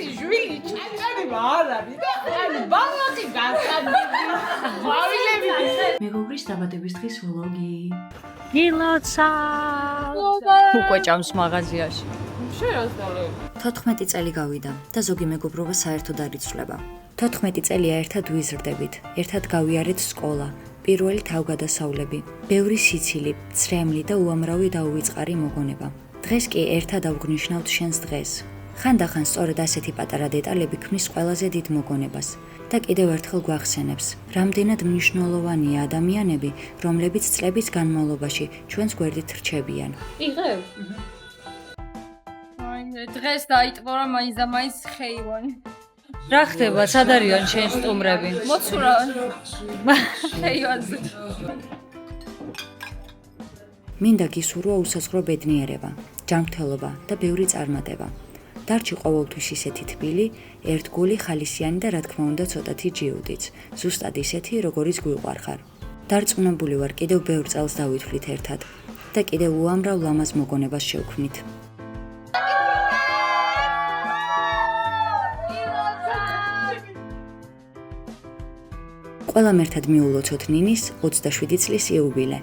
ისი ჟვილი ჭაჭარი არ არის და აი ბალაკი გასწადები ყვავილები მეგობრის დაბადების დღის ვლოგი. გილოცა უკვე ჭამს მაღაზიაში. შენ რას დალევ 14 წელი გავიდა და ზოგი მეგობრობა საერთოდ არ იცვლება. 14 წელია ერთად ვიზრდებით, ერთად გავიარეთ სკოლა, პირველი თავგადასავლები, ბევრი სიცილი, ცრემლი და უამრავი დაუვიწყარი მოგონება. დღეს კი ერთად ავგვნიშნავთ შენს დღეს. ხანდახან სწორედ ასეთი პატარა დეტალები ქმნის ყველაზე დიდ მოგონებას და კიდევ ერთხელ გვახსენებს, რამდენად მნიშვნელოვანია ადამიანები, რომლებიც წლების განმავლობაში ჩვენს გვერდით რჩებიან. იღებ დღეს დაიტბორა მაინც და მაინც ხეივანი. რა ხდება? სად არიან შენ სტუმრები? მოცურავენ. ხეივანზე. მინდა გისურვა უსაზღვრო ბედნიერება, ჯანმრთელობა და ბევრი წარმატება. დარჩი ყოველთვის ისეთი თბილი, ერთგული, ხალისიანი და რა თქმა უნდა ცოტათი ჯიუდიც, ზუსტად ისეთი, როგორიც გვიყვარხარ. დარწმუნებული ვარ, კიდევ ბევრ წელს დავითვლით ერთად და კიდევ უამრავ ლამაზ მოგონებას შევქმნით. ყველამ ერთად მიულოცოთ ნინის 27 წლის იუბილე.